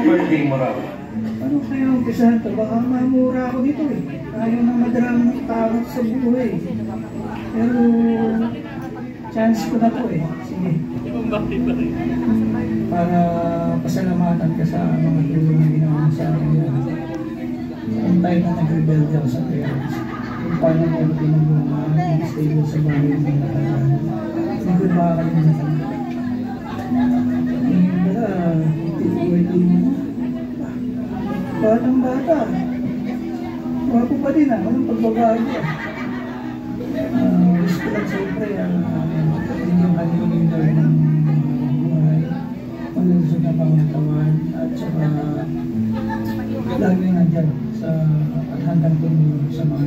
Birthday mo raw. Ano kaya umpisahan to? Baka mamura ako dito eh. Ayaw na madrama ng tao sa buhay. Pero chance ko na to eh. Sige. Para pasalamatan ka sa mga tulong na ginawa sa akin. Ang time na nag-rebelde ako sa parents. Kung paano ko pinagbuha, stable sa bahay ng mga kailangan. Hindi ko makakalimutan. Batang bata. Wapo pa din anong pagbabago. Gusto lang siyempre yung kanyang leader ng buhay. Malusog na pangatawan at saka lagi nandyan at handang tumulong sa mga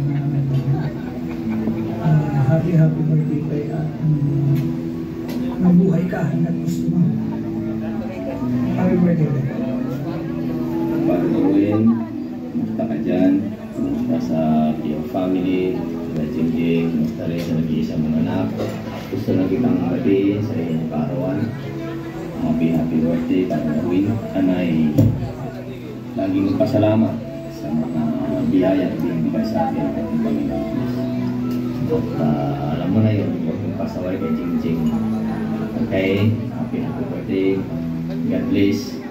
happy birthday kay at mabuhay ka hanggang gusto mo. Happy birthday. Bago gawin, kumusta ka dyan? Kumusta sa iyong family? Kumusta Jingjing? Kumusta rin sa nag-iisa mong anak? Gusto na kitang batiin sa iyong kaarawan. Happy birthday, Tatang Erwin. Anay, laging magpasalamat sa mga biyaya na binibigay sa atin at ating Panginoon. At alam mo na yun, huwag mong pasaway kay Jingjing. Okay, happy birthday. God bless.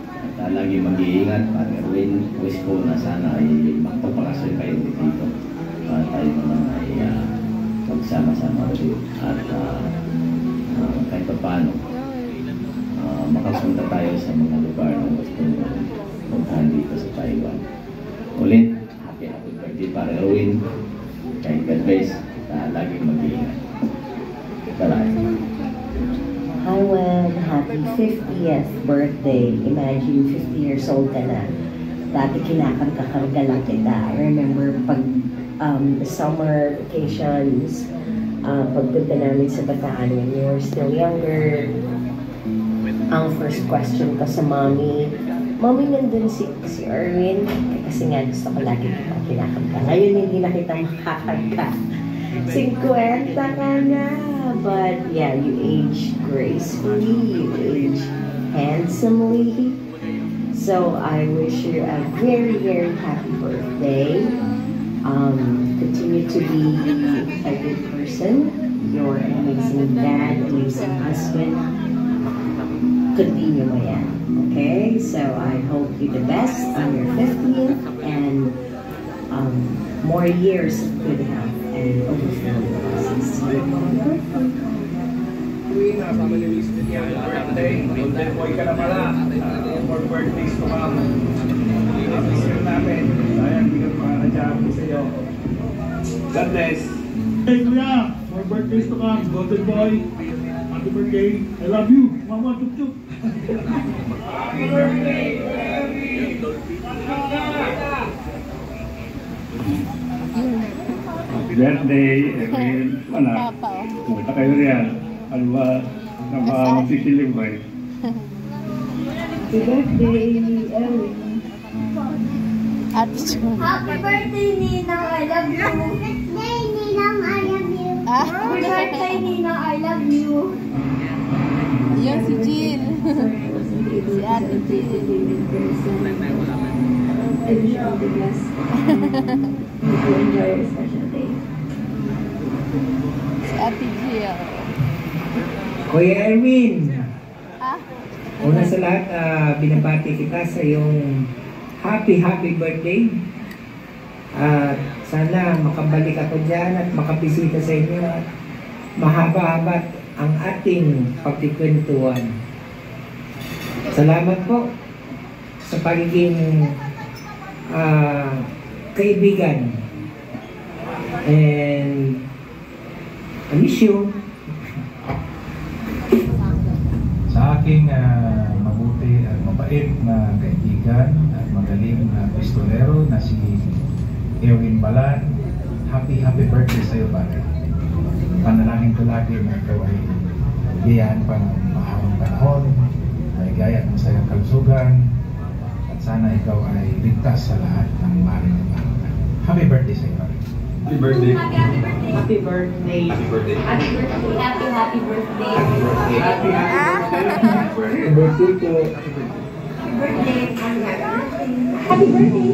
Lagi mag-iingat, Father Erwin. Wish ko na sana ay magpapakasal kayo dito para tayo naman ay magsama-sama ulit at kahit pa paano makapunta tayo sa mga lugar na gusto mo puntahan dito sa Taiwan. Ulit, happy birthday, Father Erwin. Kahit God bless, lagi mag-iingat. Salamat. Hi, Wen. Happy 50th birthday. Imagine, 50 years old ka na. Dati kinakarga lang kita. I remember pag summer vacations, pagpunta namin sa Bataan when you were still younger, ang first question ko sa mommy, Mommy, nandun si Erwin. Kasi nga gusto ko lagi kita kinakarga. Ngayon hindi na kita makakarga. 50 ka na. But yeah, you age gracefully, you age handsomely. So I wish you a very, very happy birthday. Continue to be a good person. You're an amazing dad, amazing husband. Continue mo yan. Okay? So I hope you the best on your 50th and more years of good health and overflowing blessings to you. Kasama ni Luis din yan. Birthday. Golden boy ka na pala. More birthdays to come. Miss you namin. Sayang, hindi ka makakadyabi sa iyo. God bless. Hey, kuya. More birthdays to come. Golden boy. Happy birthday. I love you. Mama, chup-chup. Happy birthday. Happy birthday, Erwin. Mana? Pumunta kayo riyan. Ano ba? Magsisilip ba eh? Happy birthday, Erwin. Happy birthday, Ninang. I love you. Happy birthday, Ninang. I love you. Happy birthday, Ninang. I love you. Yan si Jill. Si Ate Jill. I wish you all the best. You enjoy your special day. Si Ate Jill. Kuya Erwin. Una sa lahat, binabati kita sa iyong happy birthday. At sana makabalik ako dyan at makabisita sa inyo at mahaba-haba ang ating pagkikwentuhan. Salamat po sa pagiging kaibigan. And I miss you. Sa aking mabuti at mabait na kaibigan at magaling na pistolero na si Erwin Balan, happy birthday sa iyo, pare. Panalangin ko lagi na ikaw ay biyayaan pa ng mahabang panahon, maligaya mo sa iyong kalusugan, at sana ikaw ay ligtas sa lahat ng maling kapahanga. Happy birthday sa iyo, pare. Happy birthday. Happy birthday. Happy birthday. Happy birthday. Happy birthday. Happy birthday. Happy Happy birthday. Birthday ko. birthday. Happy birthday.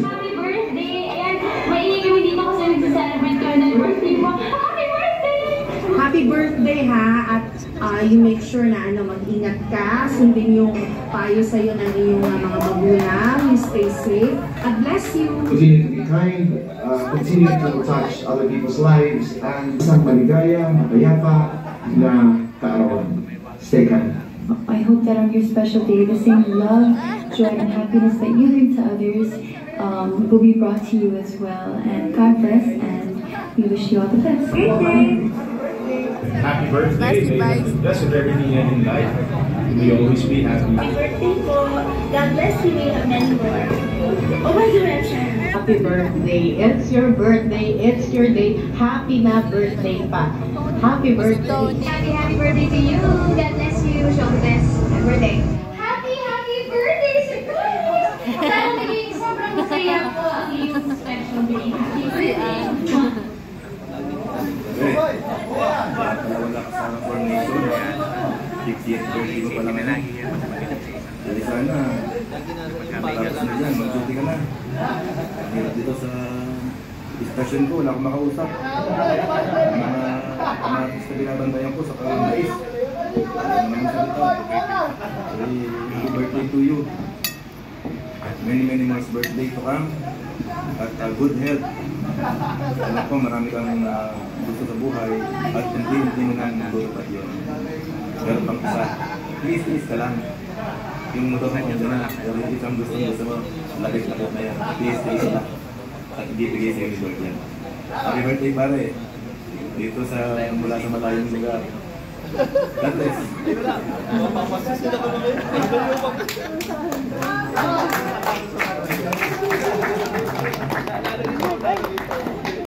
Happy birthday. Ayan, maingay kami dito kasi nag-celebrate ko ng birthday mo. Happy birthday! Happy birthday ha, at you make sure na mag-ingat ka, sundin yung payo sa'yo ng iyong mga magulang, you stay safe, God bless you. Continue to be kind, continue to touch other people's lives, and isang maligaya, mapayapa na kaarawan. Stay kind. I hope that on your special day, the same love, joy, and happiness that you bring to others will be brought to you as well. And God bless, and we wish you all the best. Great day! Happy birthday. Bless with everything in life. May you always be happy. Happy birthday po. God bless you. May have many more. Oh my goodness. Happy birthday, it's your birthday, it's your day, happy na birthday pa. Happy birthday. Happy birthday to you. God bless you. Show the best. Happy birthday. Happy birthday, Sir Chris! Sana naging sobrang masaya po ang iyong special day. Happy birthday. Wala kasama coronation. 50th birthday mo pa lang na. Dali sana. Tapos na dyan, mag-duty ka na. Hirap dito sa station ko, wala akong makausap. Mga artista binabandayan ko sa Kalambais. Wala naman salita. Happy birthday to you. Many more birthday to come. At good health. Alam ko, marami kang gusto sa buhay at hindi mo nang matutupad yun. Pero pang isa, please ka lang. Yung motor mo dyan na, yung isang gusto mo, lagay-lagay na yan. Please lang. At hindi bigay sa yung yan. Happy birthday pare. Dito sa mula sa malayong lugar. God bless.